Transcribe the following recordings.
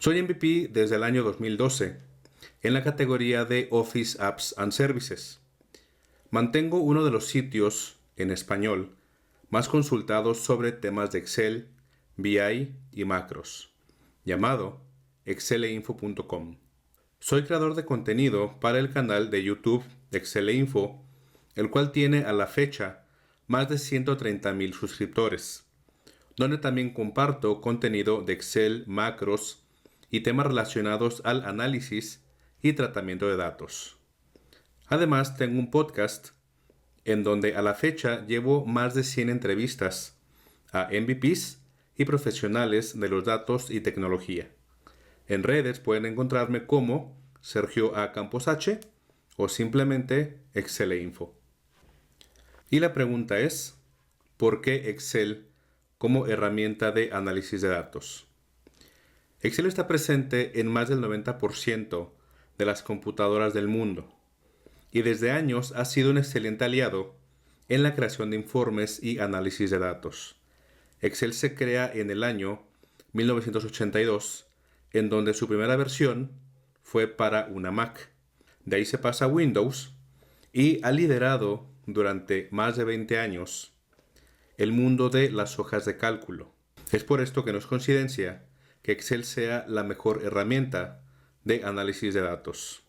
Soy MVP desde el año 2012 en la categoría de Office Apps and Services. Mantengo uno de los sitios en español más consultados sobre temas de Excel, BI y macros, llamado excelinfo.com. Soy creador de contenido para el canal de YouTube Excelinfo, el cual tiene a la fecha más de 130,000 suscriptores, donde también comparto contenido de Excel, macros y temas relacionados al análisis y tratamiento de datos. Además, tengo un podcast en donde a la fecha llevo más de 100 entrevistas a MVPs y profesionales de los datos y tecnología. En redes pueden encontrarme como Sergio A. Campos H o simplemente Excelinfo. Y la pregunta es, ¿por qué Excel como herramienta de análisis de datos? Excel está presente en más del 90% de las computadoras del mundo y desde años ha sido un excelente aliado en la creación de informes y análisis de datos. Excel se crea en el año 1982, en donde su primera versión fue para una Mac. De ahí se pasa a Windows y ha liderado durante más de 20 años el mundo de las hojas de cálculo. Es por esto que no es coincidencia que Excel sea la mejor herramienta de análisis de datos.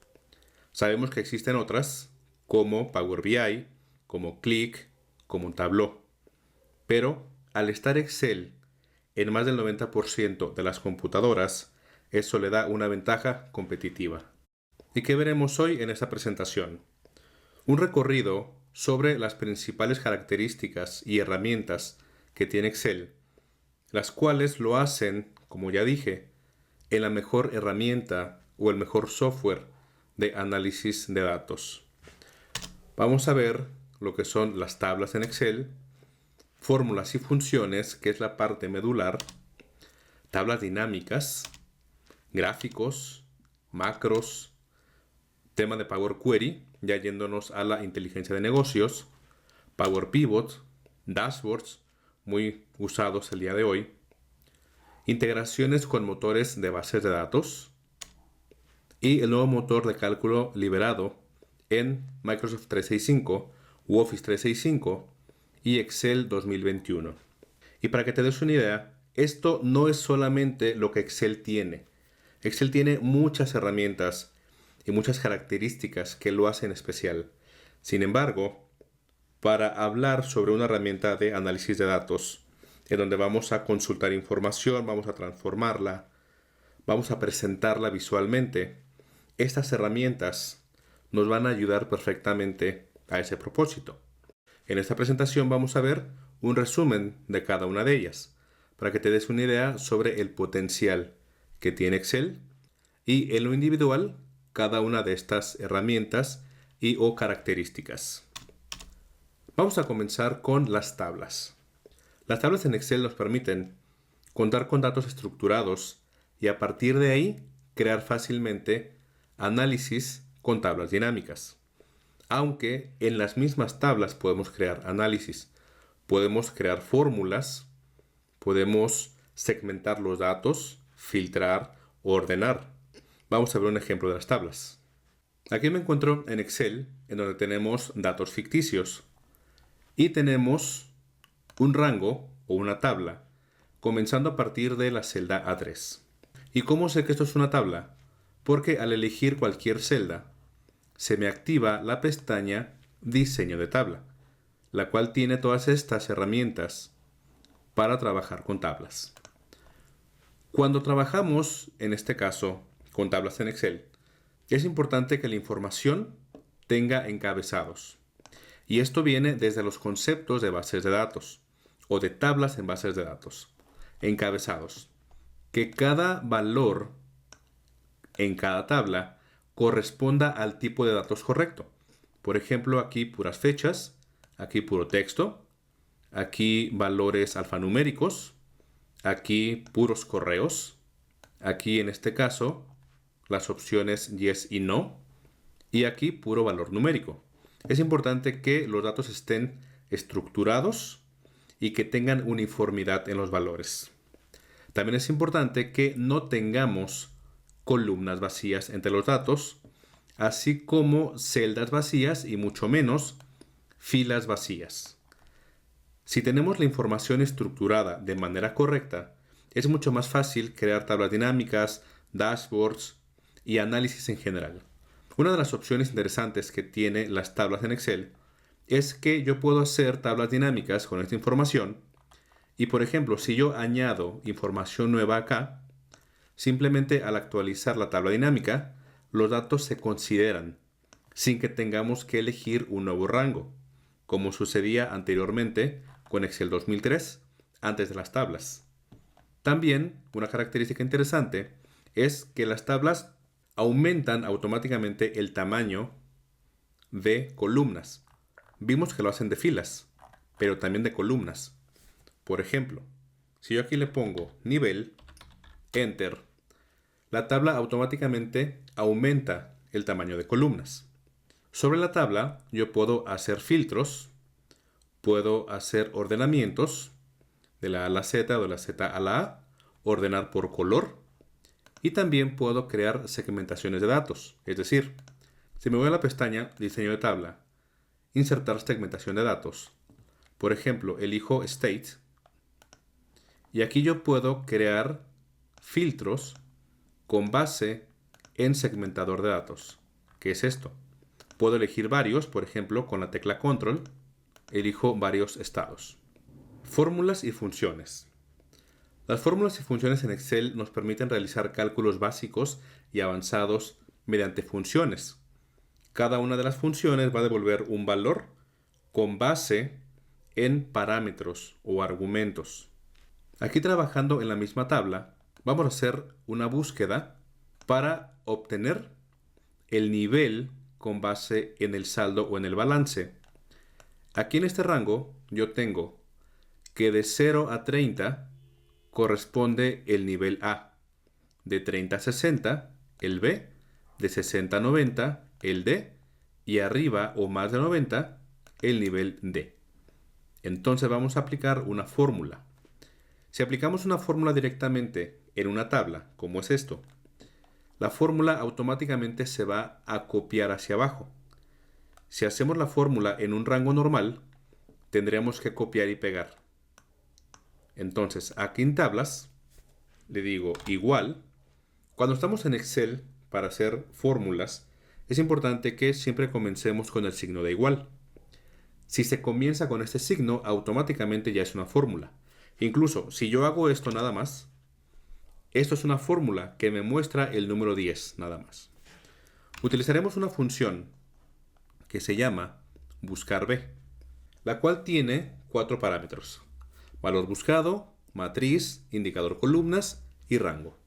Sabemos que existen otras, como Power BI, como Qlik, como Tableau. Pero al estar Excel en más del 90% de las computadoras, eso le da una ventaja competitiva. ¿Y qué veremos hoy en esta presentación? Un recorrido sobre las principales características y herramientas que tiene Excel, las cuales lo hacen, como ya dije, en la mejor herramienta o el mejor software de análisis de datos. Vamos a ver lo que son las tablas en Excel, fórmulas y funciones, que es la parte medular, tablas dinámicas, gráficos, macros, tema de Power Query, ya yéndonos a la inteligencia de negocios, Power Pivot, dashboards, muy usados el día de hoy, integraciones con motores de bases de datos y el nuevo motor de cálculo liberado en Microsoft 365 u Office 365 y Excel 2021. Y para que te des una idea, esto no es solamente lo que Excel tiene. Excel tiene muchas herramientas y muchas características que lo hacen especial. Sin embargo, para hablar sobre una herramienta de análisis de datos, en donde vamos a consultar información, vamos a transformarla, vamos a presentarla visualmente, estas herramientas nos van a ayudar perfectamente a ese propósito. En esta presentación vamos a ver un resumen de cada una de ellas, para que te des una idea sobre el potencial que tiene Excel y en lo individual cada una de estas herramientas y o características. Vamos a comenzar con las tablas. Las tablas en Excel nos permiten contar con datos estructurados y a partir de ahí crear fácilmente análisis con tablas dinámicas. Aunque en las mismas tablas podemos crear análisis, podemos crear fórmulas, podemos segmentar los datos, filtrar o ordenar. Vamos a ver un ejemplo de las tablas. Aquí me encuentro en Excel, en donde tenemos datos ficticios y tenemos un rango o una tabla, comenzando a partir de la celda A3. ¿Y cómo sé que esto es una tabla? Porque al elegir cualquier celda, se me activa la pestaña Diseño de tabla, la cual tiene todas estas herramientas para trabajar con tablas. Cuando trabajamos, en este caso, con tablas en Excel, es importante que la información tenga encabezados. Y esto viene desde los conceptos de bases de datos o de tablas en bases de datos. Encabezados. Que cada valor en cada tabla corresponda al tipo de datos correcto. Por ejemplo, aquí puras fechas, aquí puro texto, aquí valores alfanuméricos, aquí puros correos, aquí en este caso las opciones yes y no, y aquí puro valor numérico. Es importante que los datos estén estructurados y que tengan uniformidad en los valores. También es importante que no tengamos columnas vacías entre los datos, así como celdas vacías y mucho menos filas vacías. Si tenemos la información estructurada de manera correcta, es mucho más fácil crear tablas dinámicas, dashboards y análisis en general. Una de las opciones interesantes que tiene las tablas en Excel es que yo puedo hacer tablas dinámicas con esta información y, por ejemplo, si yo añado información nueva acá, simplemente al actualizar la tabla dinámica, los datos se consideran sin que tengamos que elegir un nuevo rango, como sucedía anteriormente con Excel 2003 antes de las tablas. También una característica interesante es que las tablas aumentan automáticamente el tamaño de columnas. Vimos que lo hacen de filas, pero también de columnas. Por ejemplo, si yo aquí le pongo nivel, enter, la tabla automáticamente aumenta el tamaño de columnas. Sobre la tabla yo puedo hacer filtros, puedo hacer ordenamientos de la A a la Z o de la Z a la A, ordenar por color y también puedo crear segmentaciones de datos. Es decir, si me voy a la pestaña diseño de tabla, insertar segmentación de datos, por ejemplo, elijo State y aquí yo puedo crear filtros con base en segmentador de datos. ¿Qué es esto? Puedo elegir varios, por ejemplo, con la tecla Control, elijo varios estados. Fórmulas y funciones. Las fórmulas y funciones en Excel nos permiten realizar cálculos básicos y avanzados mediante funciones. Cada una de las funciones va a devolver un valor con base en parámetros o argumentos. Aquí trabajando en la misma tabla, vamos a hacer una búsqueda para obtener el nivel con base en el saldo o en el balance. Aquí en este rango yo tengo que de 0 a 30 corresponde el nivel A, de 30 a 60 el B, de 60 a 90 el D y arriba o más de 90 el nivel D. Entonces vamos a aplicar una fórmula. Si aplicamos una fórmula directamente en una tabla, como es esto, la fórmula automáticamente se va a copiar hacia abajo. Si hacemos la fórmula en un rango normal, tendríamos que copiar y pegar. Entonces, aquí en tablas, le digo igual. Cuando estamos en Excel para hacer fórmulas, es importante que siempre comencemos con el signo de igual. Si se comienza con este signo, automáticamente ya es una fórmula. Incluso, si yo hago esto nada más, esto es una fórmula que me muestra el número 10, nada más. Utilizaremos una función que se llama buscar B, la cual tiene 4 parámetros: valor buscado, matriz, indicador columnas y rango.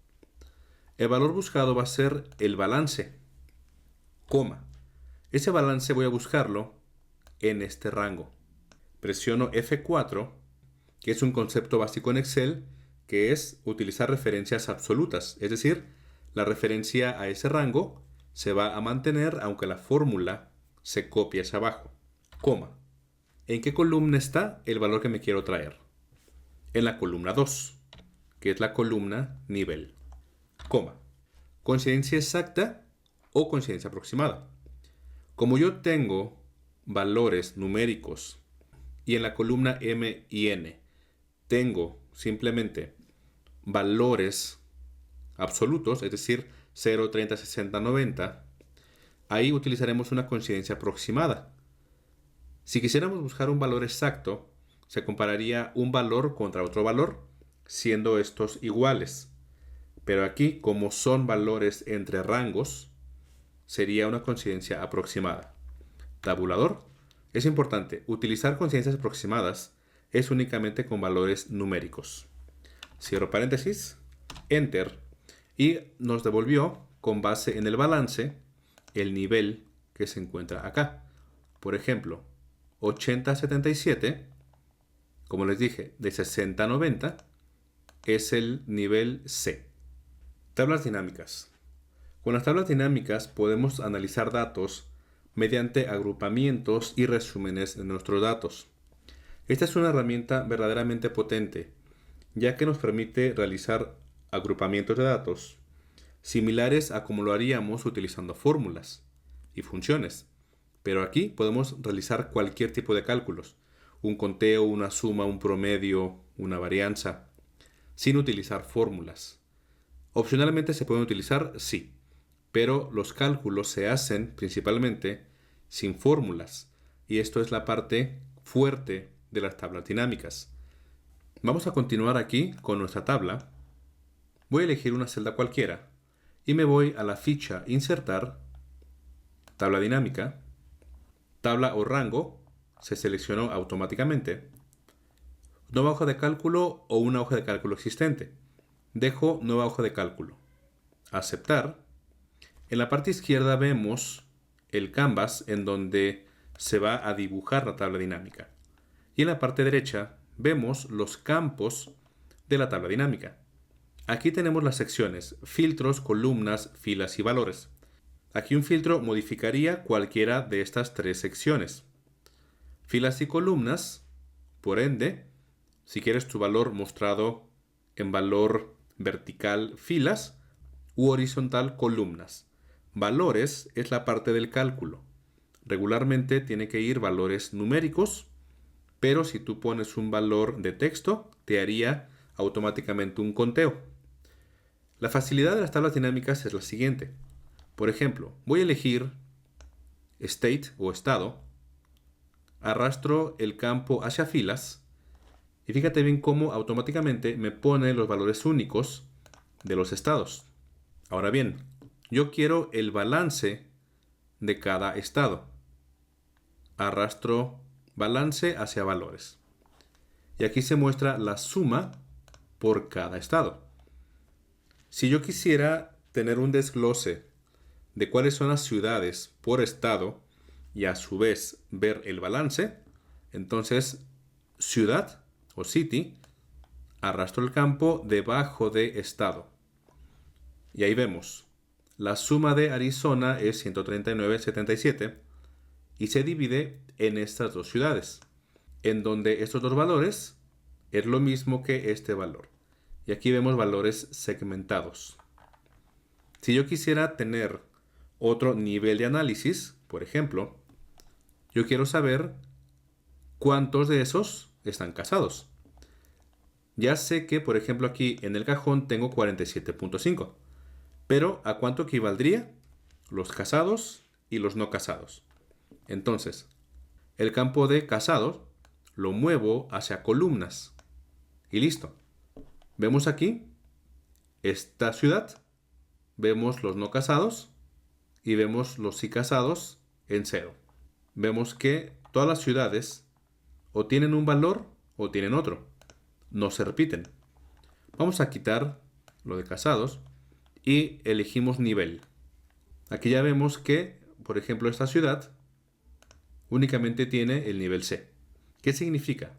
El valor buscado va a ser el balance, coma. Ese balance voy a buscarlo en este rango. Presiono F4, que es un concepto básico en Excel, que es utilizar referencias absolutas, es decir, la referencia a ese rango se va a mantener aunque la fórmula se copie hacia abajo, coma. ¿En qué columna está el valor que me quiero traer? En la columna 2, que es la columna nivel, coma. Coincidencia exacta o coincidencia aproximada. Como yo tengo valores numéricos y en la columna M y N tengo simplemente valores absolutos, es decir, 0, 30, 60, 90, ahí utilizaremos una coincidencia aproximada. Si quisiéramos buscar un valor exacto, se compararía un valor contra otro valor, siendo estos iguales. Pero aquí, como son valores entre rangos, sería una coincidencia aproximada. Tabulador. Es importante, utilizar coincidencias aproximadas es únicamente con valores numéricos. Cierro paréntesis, enter, y nos devolvió con base en el balance el nivel que se encuentra acá. Por ejemplo, 80 a 77, como les dije, de 60 a 90 es el nivel C. Tablas dinámicas. Con las tablas dinámicas podemos analizar datos mediante agrupamientos y resúmenes de nuestros datos. Esta es una herramienta verdaderamente potente, ya que nos permite realizar agrupamientos de datos similares a como lo haríamos utilizando fórmulas y funciones. Pero aquí podemos realizar cualquier tipo de cálculos, un conteo, una suma, un promedio, una varianza, sin utilizar fórmulas. Opcionalmente se pueden utilizar, sí, pero los cálculos se hacen principalmente sin fórmulas, y esto es la parte fuerte de las tablas dinámicas. Vamos a continuar aquí con nuestra tabla. Voy a elegir una celda cualquiera y me voy a la ficha Insertar, Tabla dinámica, Tabla o rango, se seleccionó automáticamente, nueva hoja de cálculo o una hoja de cálculo existente. Dejo nueva hoja de cálculo. Aceptar. En la parte izquierda vemos el canvas en donde se va a dibujar la tabla dinámica. Y en la parte derecha vemos los campos de la tabla dinámica. Aquí tenemos las secciones: filtros, columnas, filas y valores. Aquí un filtro modificaría cualquiera de estas tres secciones. Filas y columnas, por ende, si quieres tu valor mostrado en valor vertical, filas, u horizontal, columnas. Valores es la parte del cálculo. Regularmente tiene que ir valores numéricos, pero si tú pones un valor de texto, te haría automáticamente un conteo. La facilidad de las tablas dinámicas es la siguiente. Por ejemplo, voy a elegir State o estado, arrastro el campo hacia filas y fíjate bien cómo automáticamente me pone los valores únicos de los estados. Ahora bien, yo quiero el balance de cada estado. Arrastro balance hacia valores. Y aquí se muestra la suma por cada estado. Si yo quisiera tener un desglose de cuáles son las ciudades por estado y a su vez ver el balance, entonces ciudad o city, arrastro el campo debajo de estado. Y ahí vemos, la suma de Arizona es 139,77 y se divide en estas dos ciudades, en donde estos dos valores es lo mismo que este valor. Y aquí vemos valores segmentados. Si yo quisiera tener otro nivel de análisis, por ejemplo, yo quiero saber cuántos de esos están casados. Ya sé que, por ejemplo, aquí en el cajón tengo 47.5. Pero ¿a cuánto equivaldría los casados y los no casados? Entonces, el campo de casados lo muevo hacia columnas. Y listo. Vemos aquí esta ciudad, vemos los no casados y vemos los sí casados en 0. Vemos que todas las ciudades o tienen un valor o tienen otro. No se repiten. Vamos a quitar lo de casados y elegimos nivel. Aquí ya vemos que, por ejemplo, esta ciudad únicamente tiene el nivel C. ¿Qué significa?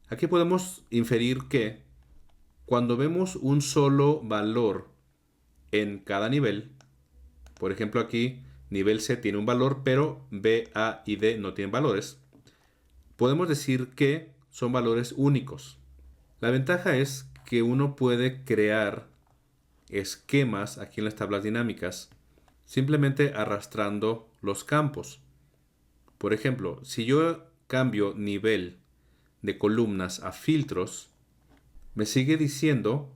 Aquí podemos inferir que cuando vemos un solo valor en cada nivel, por ejemplo aquí nivel C tiene un valor, pero B, A y D no tienen valores, podemos decir que son valores únicos. La ventaja es que uno puede crear esquemas aquí en las tablas dinámicas simplemente arrastrando los campos. Por ejemplo, si yo cambio nivel de columnas a filtros, me sigue diciendo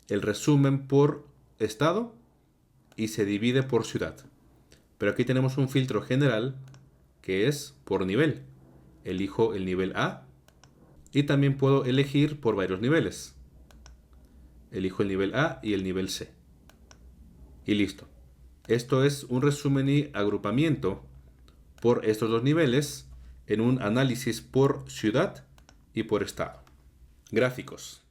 el resumen por estado y se divide por ciudad. Pero aquí tenemos un filtro general que es por nivel. Elijo el nivel A y también puedo elegir por varios niveles. Elijo el nivel A y el nivel C. Y listo. Esto es un resumen y agrupamiento por estos dos niveles en un análisis por ciudad y por estado. Gráficos.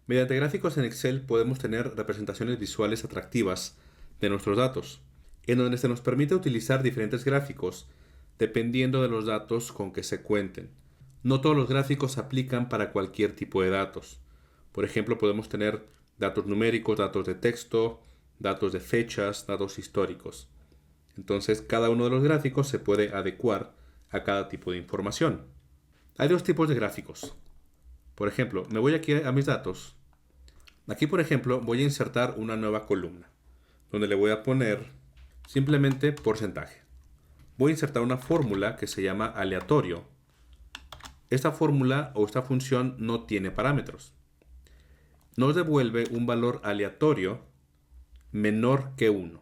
Mediante gráficos en Excel podemos tener representaciones visuales atractivas de nuestros datos, en donde se nos permite utilizar diferentes gráficos dependiendo de los datos con que se cuenten. No todos los gráficos se aplican para cualquier tipo de datos. Por ejemplo, podemos tener datos numéricos, datos de texto, datos de fechas, datos históricos. Entonces, cada uno de los gráficos se puede adecuar a cada tipo de información. Hay dos tipos de gráficos. Por ejemplo, me voy aquí a mis datos. Aquí, por ejemplo, voy a insertar una nueva columna, donde le voy a poner simplemente porcentaje. Voy a insertar una fórmula que se llama aleatorio. Esta fórmula o esta función no tiene parámetros. Nos devuelve un valor aleatorio menor que 1.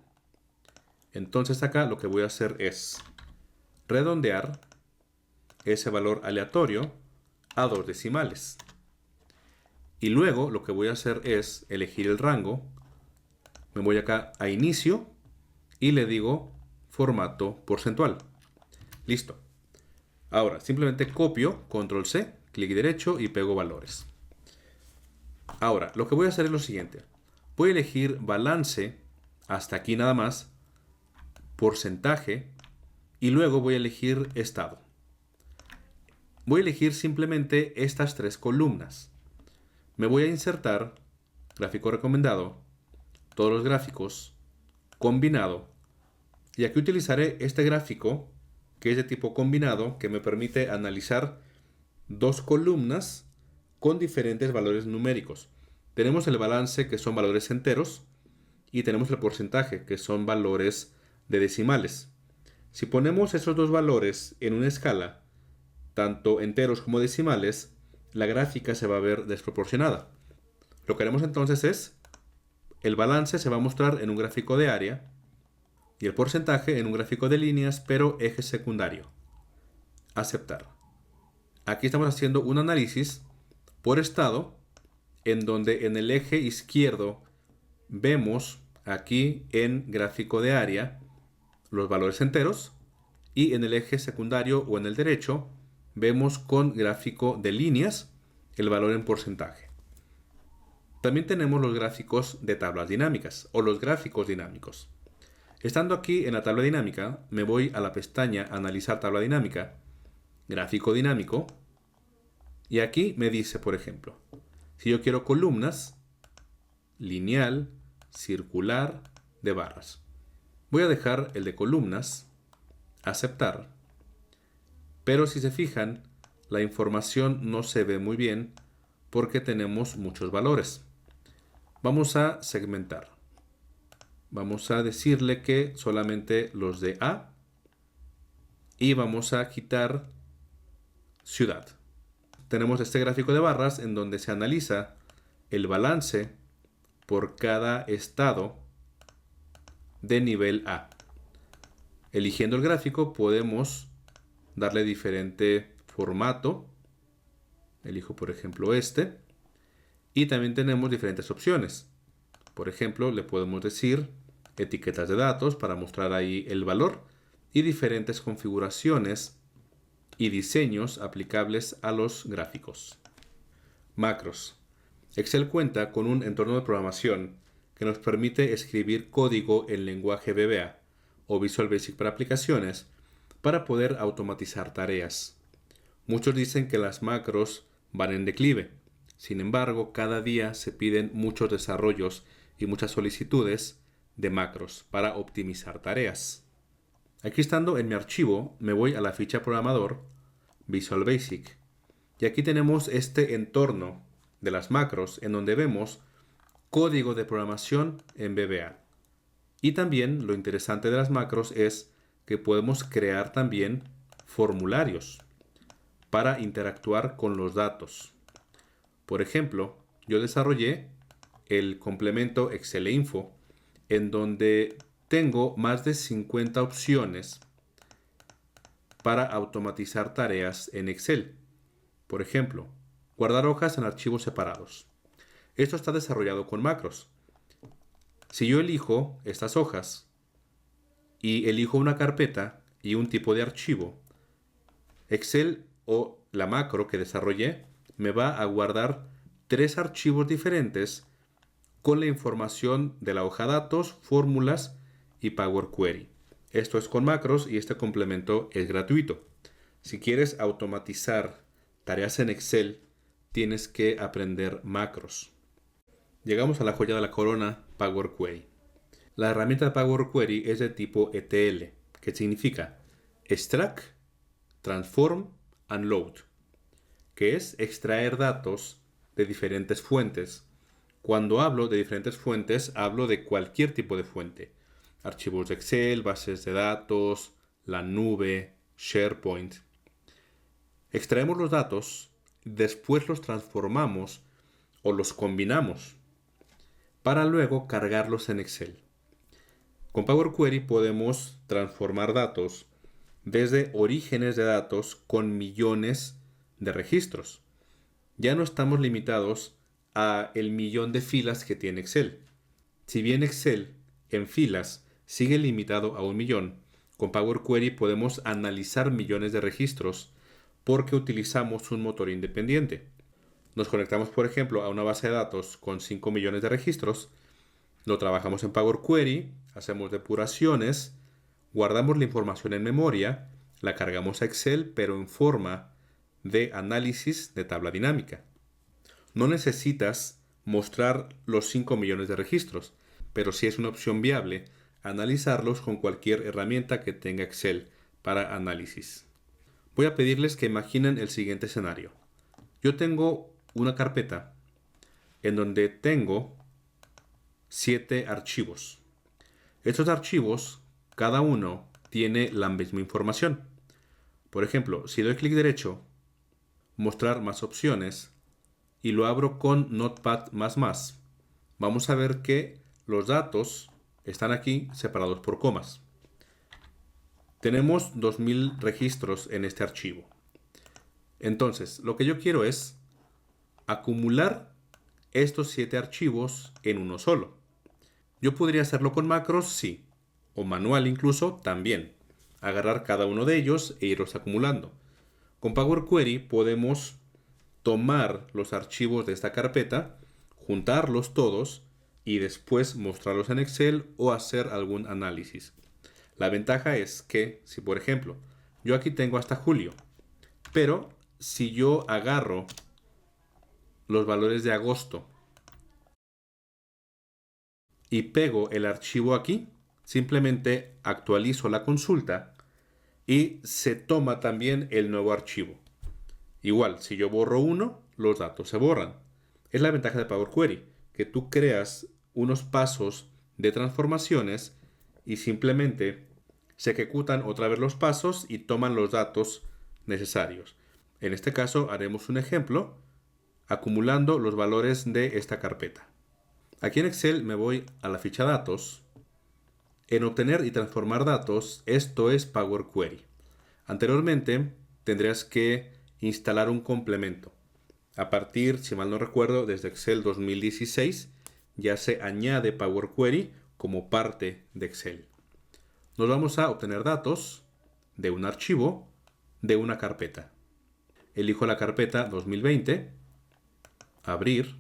Entonces acá lo que voy a hacer es redondear ese valor aleatorio a 2 decimales. Y luego lo que voy a hacer es elegir el rango. Me voy acá a inicio y le digo formato porcentual. Listo. Ahora simplemente copio, control C, clic derecho y pego valores. Ahora lo que voy a hacer es lo siguiente. Voy a elegir balance, hasta aquí nada más, porcentaje y luego voy a elegir estado. Voy a elegir simplemente estas 3 columnas. Me voy a insertar gráfico recomendado, todos los gráficos, combinado, y aquí utilizaré este gráfico que es de tipo combinado que me permite analizar 2 columnas con diferentes valores numéricos. Tenemos el balance que son valores enteros y tenemos el porcentaje que son valores de decimales. Si ponemos esos 2 valores en una escala, tanto enteros como decimales, la gráfica se va a ver desproporcionada. Lo que haremos entonces es, el balance se va a mostrar en un gráfico de área y el porcentaje en un gráfico de líneas, pero eje secundario. Aceptar. Aquí estamos haciendo un análisis por estado, en donde en el eje izquierdo vemos aquí en gráfico de área los valores enteros y en el eje secundario o en el derecho vemos con gráfico de líneas el valor en porcentaje. También tenemos los gráficos de tablas dinámicas o los gráficos dinámicos. Estando aquí en la tabla dinámica, me voy a la pestaña Analizar tabla dinámica, Gráfico dinámico, y aquí me dice, por ejemplo, si yo quiero columnas, lineal, circular, de barras. Voy a dejar el de columnas, aceptar, pero si se fijan, la información no se ve muy bien porque tenemos muchos valores. Vamos a segmentar. Vamos a decirle que solamente los de A y vamos a quitar ciudad. Tenemos este gráfico de barras en donde se analiza el balance por cada estado de nivel A. Eligiendo el gráfico podemos darle diferente formato. Elijo por ejemplo este. Y también tenemos diferentes opciones. Por ejemplo, le podemos decir etiquetas de datos para mostrar ahí el valor y diferentes configuraciones y diseños aplicables a los gráficos. Macros. Excel cuenta con un entorno de programación que nos permite escribir código en lenguaje VBA o Visual Basic para aplicaciones para poder automatizar tareas. Muchos dicen que las macros van en declive. Sin embargo, cada día se piden muchos desarrollos y muchas solicitudes de macros para optimizar tareas. Aquí estando en mi archivo, me voy a la ficha programador, Visual Basic, y aquí tenemos este entorno de las macros en donde vemos código de programación en VBA. Y también lo interesante de las macros es que podemos crear también formularios para interactuar con los datos. Por ejemplo, yo desarrollé el complemento Excel Info, en donde tengo más de 50 opciones para automatizar tareas en Excel. Por ejemplo, guardar hojas en archivos separados. Esto está desarrollado con macros. Si yo elijo estas hojas y elijo una carpeta y un tipo de archivo, Excel o la macro que desarrollé me va a guardar 3 archivos diferentes con la información de la hoja datos, fórmulas y Power Query. Esto es con macros y este complemento es gratuito. Si quieres automatizar tareas en Excel, tienes que aprender macros. Llegamos a la joya de la corona, Power Query. La herramienta de Power Query es de tipo ETL, que significa Extract, Transform and Load, que es extraer datos de diferentes fuentes. Cuando hablo de diferentes fuentes, hablo de cualquier tipo de fuente. Archivos de Excel, bases de datos, la nube, SharePoint. Extraemos los datos, después los transformamos o los combinamos para luego cargarlos en Excel. Con Power Query podemos transformar datos desde orígenes de datos con millones de registros. Ya no estamos limitados a el millón de filas que tiene Excel. Si bien Excel en filas sigue limitado a 1.000.000, con Power Query podemos analizar millones de registros porque utilizamos un motor independiente. Nos conectamos, por ejemplo, a una base de datos con 5 millones de registros, lo trabajamos en Power Query, hacemos depuraciones, guardamos la información en memoria, la cargamos a Excel, pero en forma de análisis de tabla dinámica. No necesitas mostrar los 5 millones de registros, pero sí es una opción viable analizarlos con cualquier herramienta que tenga Excel para análisis. Voy a pedirles que imaginen el siguiente escenario. Yo tengo una carpeta en donde tengo 7 archivos. Estos archivos, cada uno tiene la misma información. Por ejemplo, si doy clic derecho, mostrar más opciones, y lo abro con Notepad++, vamos a ver que los datos están aquí separados por comas. Tenemos 2000 registros en este archivo. Entonces, lo que yo quiero es acumular estos 7 archivos en uno solo. Yo podría hacerlo con macros, sí, o manual incluso, también. Agarrar cada uno de ellos e irlos acumulando. Con Power Query podemos tomar los archivos de esta carpeta, juntarlos todos y después mostrarlos en Excel o hacer algún análisis. La ventaja es que, si por ejemplo, yo aquí tengo hasta julio, pero si yo agarro los valores de agosto y pego el archivo aquí, simplemente actualizo la consulta y se toma también el nuevo archivo. Igual, si yo borro uno, los datos se borran. Es la ventaja de Power Query, que tú creas unos pasos de transformaciones y simplemente se ejecutan otra vez los pasos y toman los datos necesarios. En este caso haremos un ejemplo acumulando los valores de esta carpeta. Aquí en Excel me voy a la ficha datos. En obtener y transformar datos, esto es Power Query. Anteriormente tendrías que instalar un complemento. A partir, si mal no recuerdo, desde Excel 2016 ya se añade Power Query como parte de Excel. Nos vamos a obtener datos de un archivo de una carpeta. Elijo la carpeta 2020, abrir.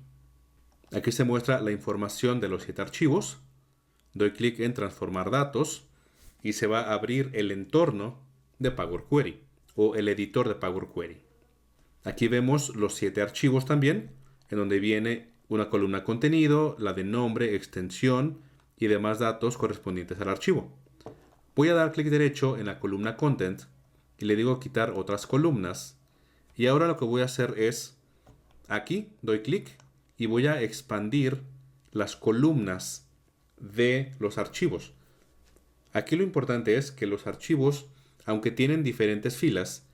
Aquí se muestra la información de los 7 archivos. Doy clic en transformar datos y se va a abrir el entorno de Power Query o el editor de Power Query. Aquí vemos los 7 archivos también, en donde viene una columna contenido, la de nombre, extensión y demás datos correspondientes al archivo. Voy a dar clic derecho en la columna Content y le digo quitar otras columnas. Y ahora lo que voy a hacer es, aquí doy clic y voy a expandir las columnas de los archivos. Aquí lo importante es que los archivos, aunque tienen diferentes filas,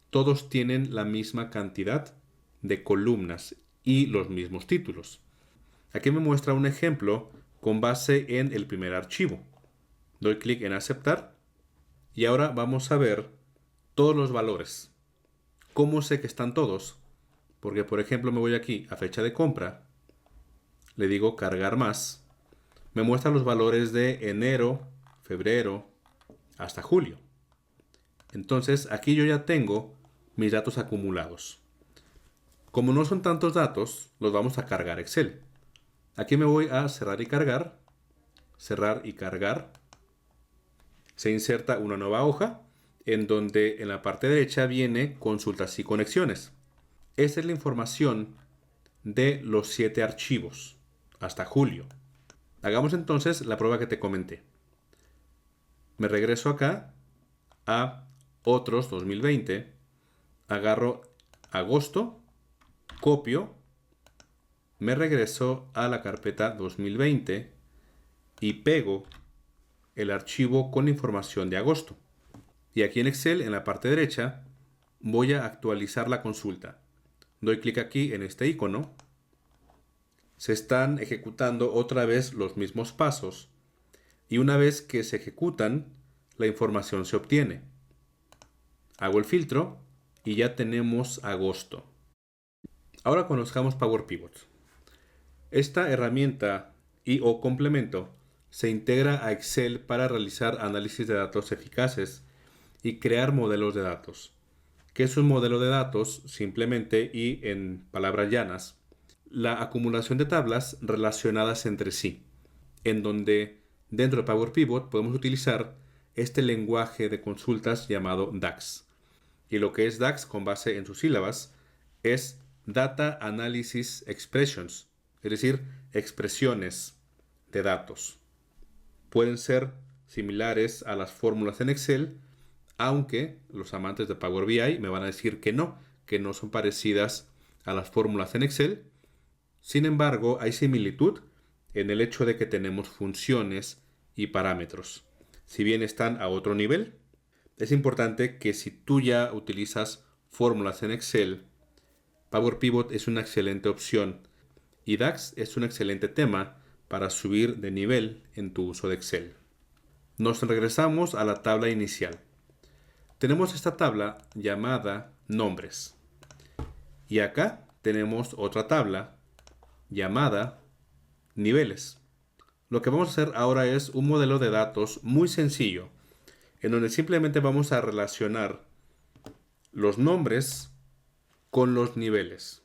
todos tienen la misma cantidad de columnas y los mismos títulos. Aquí me muestra un ejemplo con base en el primer archivo. Doy clic en aceptar y ahora vamos a ver todos los valores. ¿Cómo sé que están todos? Porque por ejemplo me voy aquí a fecha de compra, le digo cargar más, me muestra los valores de enero, febrero, hasta julio. Entonces aquí yo ya tengo mis datos acumulados. Como no son tantos datos, los vamos a cargar Excel. Aquí me voy a cerrar y cargar, cerrar y cargar. Se inserta una nueva hoja en donde en la parte derecha viene consultas y conexiones. Esta es la información de los 7 archivos hasta julio. Hagamos entonces la prueba que te comenté. Me regreso acá a otros 2020, agarro agosto copio, me regreso a la carpeta 2020 y pego el archivo con información de agosto. Y aquí en Excel, en la parte derecha, voy a actualizar la consulta. Doy clic aquí en este icono. Se están ejecutando otra vez los mismos pasos. Y una vez que se ejecutan, la información se obtiene. Hago el filtro y ya tenemos agosto. Ahora conozcamos Power Pivot. Esta herramienta o complemento se integra a Excel para realizar análisis de datos eficaces y crear modelos de datos. ¿Qué es un modelo de datos? Simplemente y en palabras llanas, la acumulación de tablas relacionadas entre sí, en donde dentro de Power Pivot podemos utilizar este lenguaje de consultas llamado DAX. Y lo que es DAX, con base en sus sílabas, es Data Analysis Expressions, es decir, expresiones de datos. Pueden ser similares a las fórmulas en Excel, aunque los amantes de Power BI me van a decir que no son parecidas a las fórmulas en Excel. Sin embargo, hay similitud en el hecho de que tenemos funciones y parámetros. Si bien están a otro nivel, es importante que si tú ya utilizas fórmulas en Excel, Power Pivot es una excelente opción y DAX es un excelente tema para subir de nivel en tu uso de Excel. Nos regresamos a la tabla inicial. Tenemos esta tabla llamada nombres. Y acá tenemos otra tabla llamada niveles. Lo que vamos a hacer ahora es un modelo de datos muy sencillo, en donde simplemente vamos a relacionar los nombres con los niveles.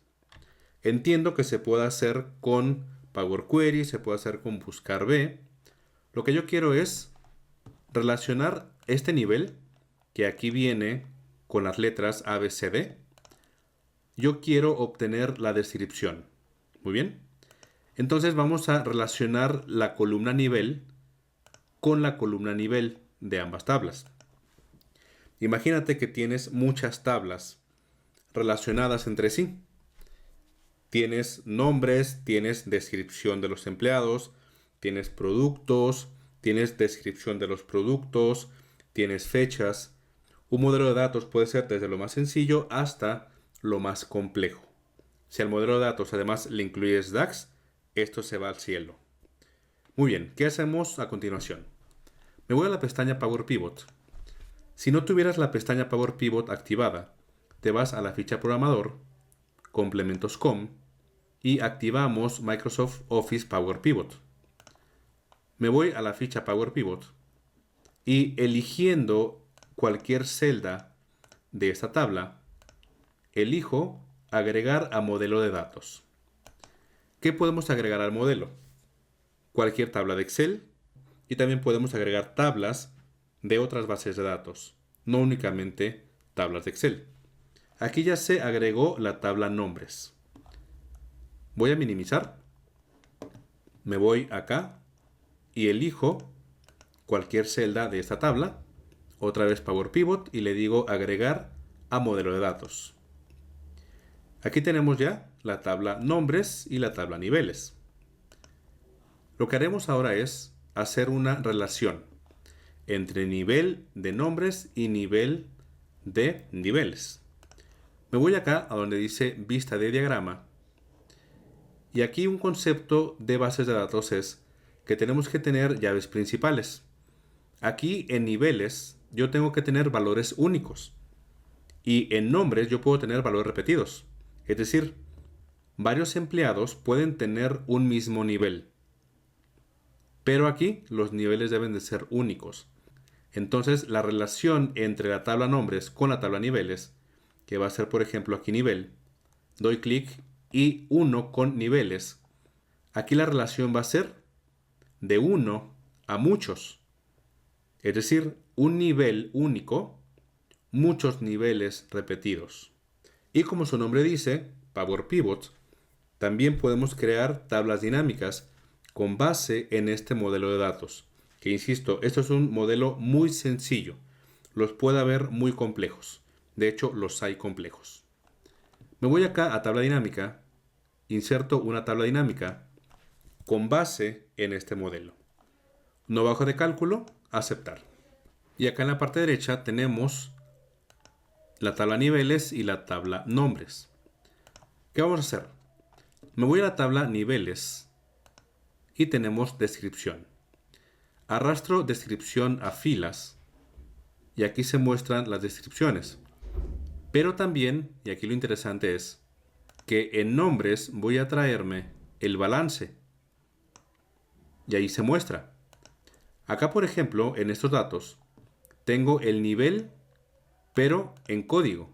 Entiendo que se puede hacer con Power Query, se puede hacer con Buscar B. Lo que yo quiero es relacionar este nivel, que aquí viene con las letras A, B, C, D. Yo quiero obtener la descripción. Muy bien. Entonces vamos a relacionar la columna nivel con la columna nivel de ambas tablas. Imagínate que tienes muchas tablas relacionadas entre sí. Tienes nombres, tienes descripción de los empleados, tienes productos, tienes descripción de los productos, tienes fechas. Un modelo de datos puede ser desde lo más sencillo hasta lo más complejo. Si al modelo de datos además le incluyes DAX, esto se va al cielo. Muy bien, ¿qué hacemos a continuación? Me voy a la pestaña Power Pivot. Si no tuvieras la pestaña Power Pivot activada, te vas a la ficha programador, complementos com, y activamos Microsoft Office Power Pivot. Me voy a la ficha Power Pivot y eligiendo cualquier celda de esta tabla, elijo agregar a modelo de datos. ¿Qué podemos agregar al modelo? Cualquier tabla de Excel y también podemos agregar tablas de otras bases de datos, no únicamente tablas de Excel. Aquí ya se agregó la tabla nombres. Voy a minimizar. Me voy acá y elijo cualquier celda de esta tabla. Otra vez Power Pivot y le digo agregar a modelo de datos. Aquí tenemos ya la tabla nombres y la tabla niveles. Lo que haremos ahora es hacer una relación entre nivel de nombres y nivel de niveles. Me voy acá a donde dice vista de diagrama. Y aquí un concepto de bases de datos es que tenemos que tener llaves principales. Aquí en niveles yo tengo que tener valores únicos. Y en nombres yo puedo tener valores repetidos. Es decir, varios empleados pueden tener un mismo nivel. Pero aquí los niveles deben de ser únicos. Entonces la relación entre la tabla nombres con la tabla niveles, que va a ser por ejemplo aquí nivel, doy clic y 1 con niveles. Aquí la relación va a ser de 1 a muchos. Es decir, un nivel único, muchos niveles repetidos. Y como su nombre dice, Power Pivot, también podemos crear tablas dinámicas con base en este modelo de datos. Que insisto, esto es un modelo muy sencillo. Los puede haber muy complejos. De hecho, los hay complejos. Me voy acá a tabla dinámica, inserto una tabla dinámica con base en este modelo. Nuevo hoja de cálculo, aceptar. Y acá en la parte derecha tenemos la tabla niveles y la tabla nombres. ¿Qué vamos a hacer? Me voy a la tabla niveles y tenemos descripción. Arrastro descripción a filas y aquí se muestran las descripciones. Pero también, y aquí lo interesante es, que en nombres voy a traerme el balance. Y ahí se muestra. Acá, por ejemplo, en estos datos, tengo el nivel, pero en código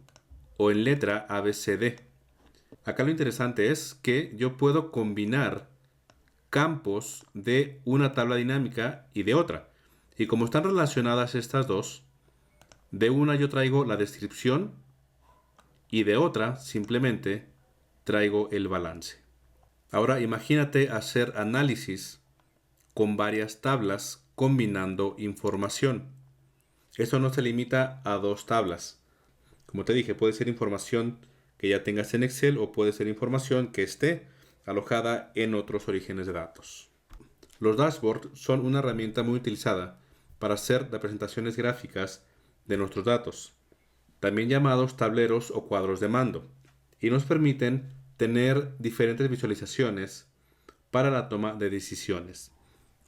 o en letra ABCD. Acá lo interesante es que yo puedo combinar campos de una tabla dinámica y de otra. Y como están relacionadas estas dos, de una yo traigo la descripción y de otra simplemente traigo el balance. Ahora imagínate hacer análisis con varias tablas combinando información. Esto no se limita a dos tablas. Como te dije, puede ser información que ya tengas en Excel o puede ser información que esté alojada en otros orígenes de datos. Los dashboards son una herramienta muy utilizada para hacer representaciones gráficas de nuestros datos, también llamados tableros o cuadros de mando, y nos permiten tener diferentes visualizaciones para la toma de decisiones.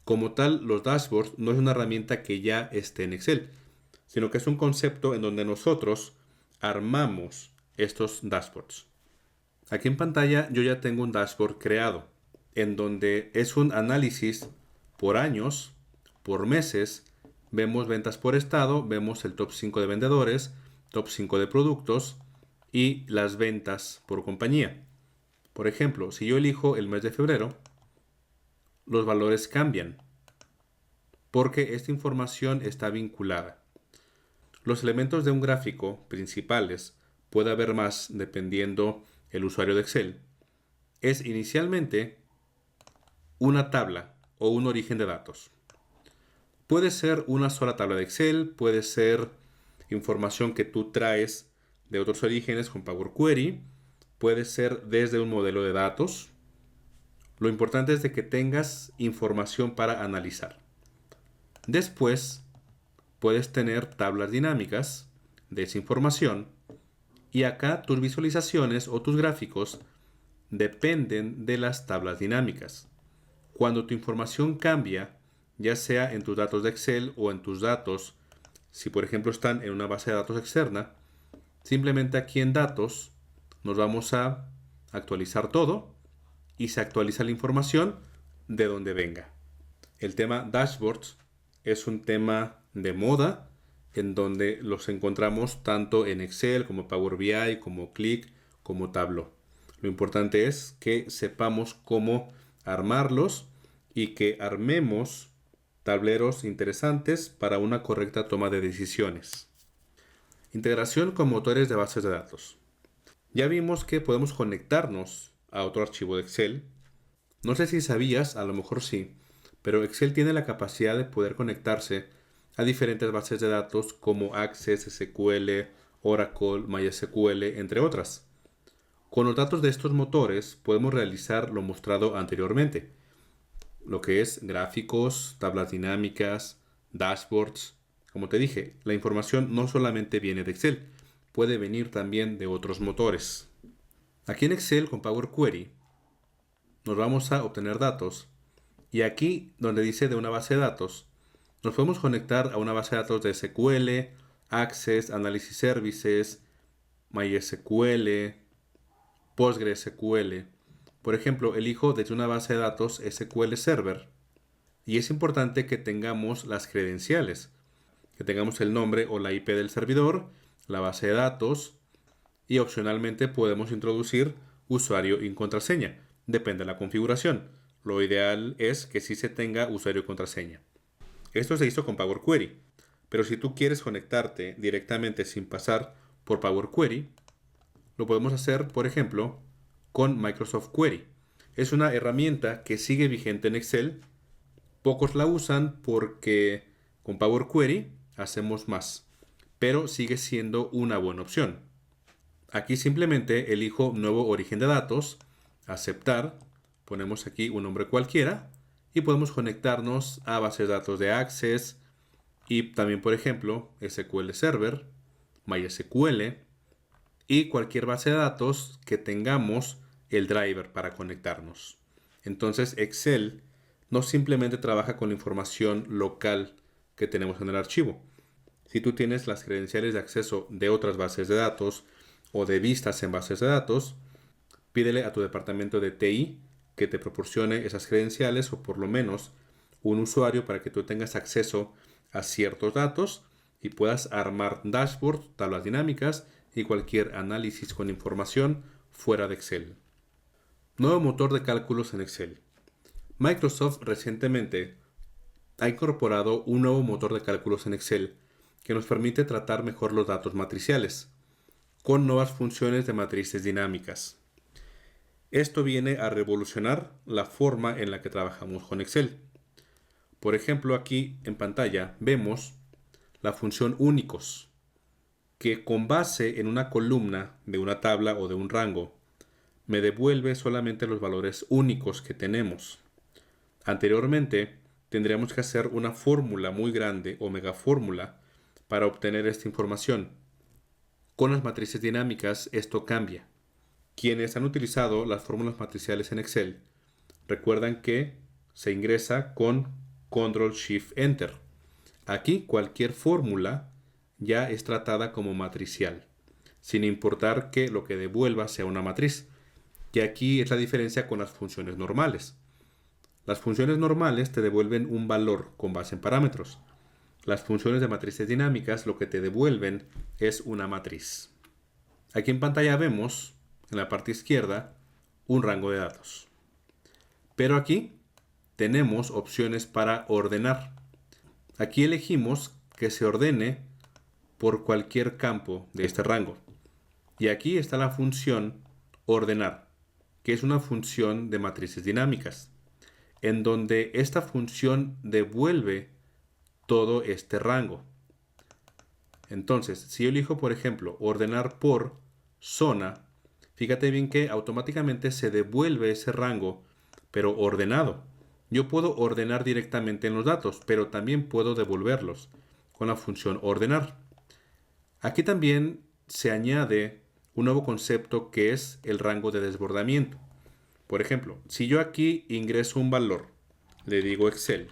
Como tal, los dashboards no es una herramienta que ya esté en Excel, sino que es un concepto en donde nosotros armamos estos dashboards. Aquí en pantalla yo ya tengo un dashboard creado, en donde es un análisis por años, por meses, vemos ventas por estado, vemos el top 5 de vendedores, top 5 de productos y las ventas por compañía. Por ejemplo, si yo elijo el mes de febrero, los valores cambian, porque esta información está vinculada. Los elementos de un gráfico principales, puede haber más dependiendo el usuario de Excel, es inicialmente una tabla o un origen de datos. Puede ser una sola tabla de Excel, puede ser información que tú traes de otros orígenes con Power Query, puede ser desde un modelo de datos. Lo importante es de que tengas información para analizar. Después, puedes tener tablas dinámicas de esa información y acá tus visualizaciones o tus gráficos dependen de las tablas dinámicas. Cuando tu información cambia, ya sea en tus datos de Excel o en tus datos, si por ejemplo están en una base de datos externa, simplemente aquí en datos nos vamos a actualizar todo y se actualiza la información de donde venga. El tema dashboards es un tema de moda en donde los encontramos tanto en Excel como Power BI, como Click, como Tableau. Lo importante es que sepamos cómo armarlos y que armemos tableros interesantes para una correcta toma de decisiones. Integración con motores de bases de datos. Ya vimos que podemos conectarnos a otro archivo de Excel. No sé si sabías, a lo mejor sí, pero Excel tiene la capacidad de poder conectarse a diferentes bases de datos como Access, SQL, Oracle, MySQL, entre otras. Con los datos de estos motores podemos realizar lo mostrado anteriormente, lo que es gráficos, tablas dinámicas, dashboards. Como te dije, la información no solamente viene de Excel, puede venir también de otros motores. Aquí en Excel con Power Query nos vamos a obtener datos y aquí donde dice de una base de datos nos podemos conectar a una base de datos de SQL, Access, Analysis Services, MySQL, PostgreSQL. Por ejemplo, elijo desde una base de datos SQL Server y es importante que tengamos las credenciales, que tengamos el nombre o la IP del servidor, la base de datos y opcionalmente podemos introducir usuario y contraseña. Depende de la configuración. Lo ideal es que sí se tenga usuario y contraseña. Esto se hizo con Power Query, pero si tú quieres conectarte directamente sin pasar por Power Query, lo podemos hacer, por ejemplo, con Microsoft Query. Es una herramienta que sigue vigente en Excel. Pocos la usan porque con Power Query hacemos más, pero sigue siendo una buena opción. Aquí simplemente elijo nuevo origen de datos, aceptar, ponemos aquí un nombre cualquiera y podemos conectarnos a bases de datos de Access y también, por ejemplo, SQL Server, MySQL y cualquier base de datos que tengamos el driver para conectarnos. Entonces Excel no simplemente trabaja con la información local que tenemos en el archivo. Si tú tienes las credenciales de acceso de otras bases de datos o de vistas en bases de datos, pídele a tu departamento de TI que te proporcione esas credenciales o por lo menos un usuario para que tú tengas acceso a ciertos datos y puedas armar dashboards, tablas dinámicas y cualquier análisis con información fuera de Excel. Nuevo motor de cálculos en Excel. Microsoft recientemente ha incorporado un nuevo motor de cálculos en Excel que nos permite tratar mejor los datos matriciales con nuevas funciones de matrices dinámicas. Esto viene a revolucionar la forma en la que trabajamos con Excel. Por ejemplo, aquí en pantalla vemos la función únicos, que con base en una columna de una tabla o de un rango, me devuelve solamente los valores únicos que tenemos. Anteriormente, tendríamos que hacer una fórmula muy grande o megafórmula para obtener esta información. Con las matrices dinámicas esto cambia. Quienes han utilizado las fórmulas matriciales en Excel recuerdan que se ingresa con Control-Shift-Enter. Aquí cualquier fórmula ya es tratada como matricial, sin importar que lo que devuelva sea una matriz. Y aquí es la diferencia con las funciones normales. Las funciones normales te devuelven un valor con base en parámetros. Las funciones de matrices dinámicas lo que te devuelven es una matriz. Aquí en pantalla vemos, en la parte izquierda, un rango de datos. Pero aquí tenemos opciones para ordenar. Aquí elegimos que se ordene por cualquier campo de este rango. Y aquí está la función ordenar, que es una función de matrices dinámicas, en donde esta función devuelve todo este rango. Entonces, si yo elijo, por ejemplo, ordenar por zona, fíjate bien que automáticamente se devuelve ese rango, pero ordenado. Yo puedo ordenar directamente en los datos, pero también puedo devolverlos con la función ordenar. Aquí también se añade un nuevo concepto que es el rango de desbordamiento. Por ejemplo, si yo aquí ingreso un valor, le digo Excel,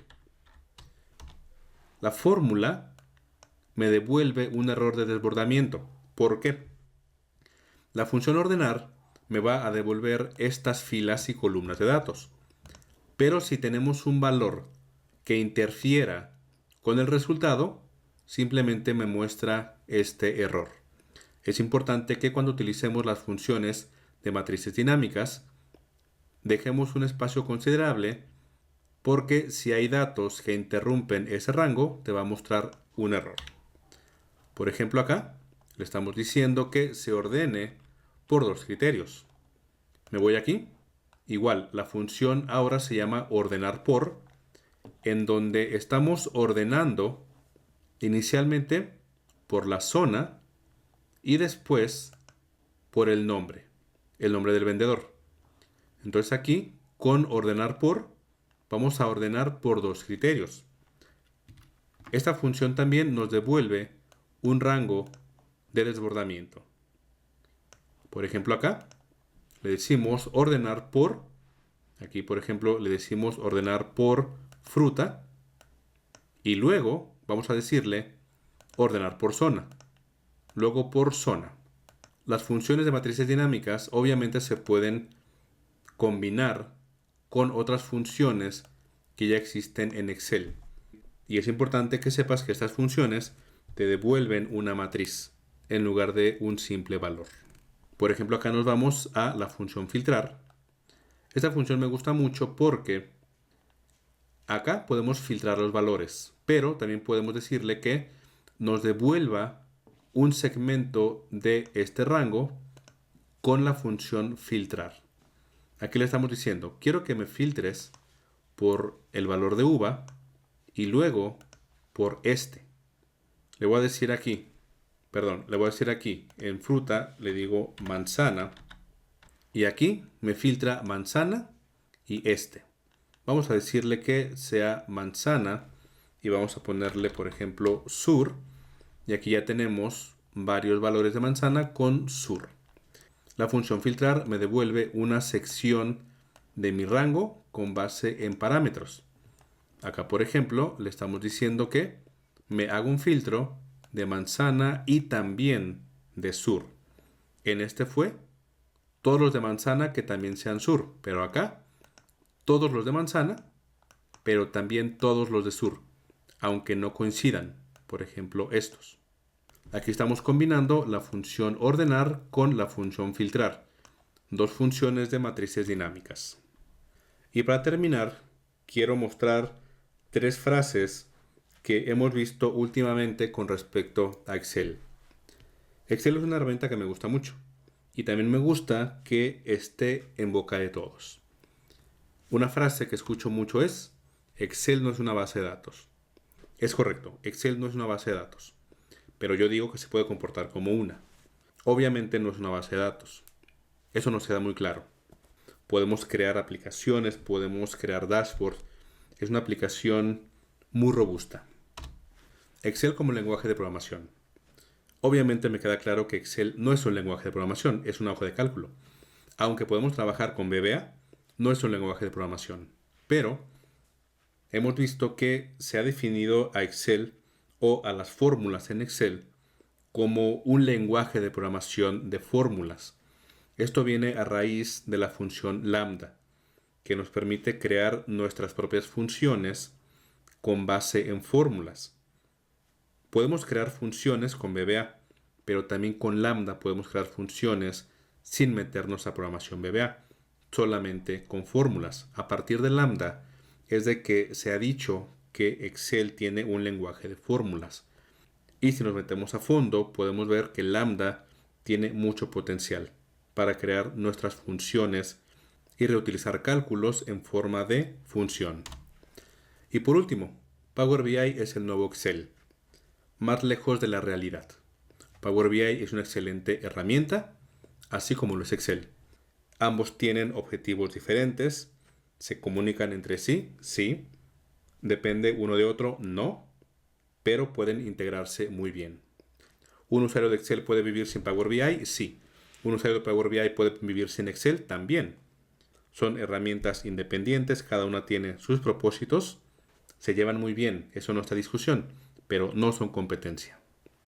la fórmula me devuelve un error de desbordamiento. ¿Por qué? La función ordenar me va a devolver estas filas y columnas de datos. Pero si tenemos un valor que interfiera con el resultado, simplemente me muestra este error. Es importante que cuando utilicemos las funciones de matrices dinámicas, dejemos un espacio considerable porque si hay datos que interrumpen ese rango, te va a mostrar un error. Por ejemplo, acá le estamos diciendo que se ordene por dos criterios. Me voy aquí. Igual, la función ahora se llama ordenar por, en donde estamos ordenando inicialmente por la zona y después por el nombre del vendedor. Entonces aquí, con ordenar por, vamos a ordenar por dos criterios. Esta función también nos devuelve un rango de desbordamiento. Por ejemplo, acá le decimos ordenar por, aquí por ejemplo le decimos ordenar por fruta y luego vamos a decirle ordenar por zona, luego por zona. Las funciones de matrices dinámicas obviamente se pueden combinar con otras funciones que ya existen en Excel. Y es importante que sepas que estas funciones te devuelven una matriz en lugar de un simple valor. Por ejemplo, acá nos vamos a la función filtrar. Esta función me gusta mucho porque acá podemos filtrar los valores, pero también podemos decirle que nos devuelva un segmento de este rango con la función filtrar. Aquí le estamos diciendo, quiero que me filtres por el valor de uva y luego por este. Le voy a decir aquí, Perdón, le voy a decir aquí, en fruta le digo manzana. Y aquí me filtra manzana y este. Vamos a decirle que sea manzana y vamos a ponerle, por ejemplo, sur. Y aquí ya tenemos varios valores de manzana con sur. La función filtrar me devuelve una sección de mi rango con base en parámetros. Acá, por ejemplo, le estamos diciendo que me hago un filtro de manzana y también de sur. En este fue todos los de manzana que también sean sur, pero acá todos los de manzana, pero también todos los de sur, aunque no coincidan, por ejemplo estos. Aquí estamos combinando la función ordenar con la función filtrar, dos funciones de matrices dinámicas. Y para terminar, quiero mostrar tres frases que hemos visto últimamente con respecto a Excel. Excel es una herramienta que me gusta mucho y también me gusta que esté en boca de todos. Una frase que escucho mucho es: Excel no es una base de datos. Es correcto, Excel no es una base de datos, pero yo digo que se puede comportar como una. Obviamente no es una base de datos. Eso nos queda muy claro. Podemos crear aplicaciones, podemos crear dashboards. Es una aplicación muy robusta. Excel como lenguaje de programación. Obviamente me queda claro que Excel no es un lenguaje de programación, es una hoja de cálculo. Aunque podemos trabajar con VBA, no es un lenguaje de programación. Pero hemos visto que se ha definido a Excel o a las fórmulas en Excel como un lenguaje de programación de fórmulas. Esto viene a raíz de la función lambda, que nos permite crear nuestras propias funciones con base en fórmulas. Podemos crear funciones con VBA, pero también con lambda podemos crear funciones sin meternos a programación VBA, solamente con fórmulas. A partir de lambda es de que se ha dicho que Excel tiene un lenguaje de fórmulas. Y si nos metemos a fondo, podemos ver que lambda tiene mucho potencial para crear nuestras funciones y reutilizar cálculos en forma de función. Y por último, Power BI es el nuevo Excel, más lejos de la realidad. Power BI es una excelente herramienta, así como lo es Excel. Ambos tienen objetivos diferentes, se comunican entre sí, sí, depende uno de otro, no, pero pueden integrarse muy bien. ¿Un usuario de Excel puede vivir sin Power BI? Sí. ¿Un usuario de Power BI puede vivir sin Excel? También. Son herramientas independientes, cada una tiene sus propósitos, se llevan muy bien, eso no está en discusión, pero no son competencia.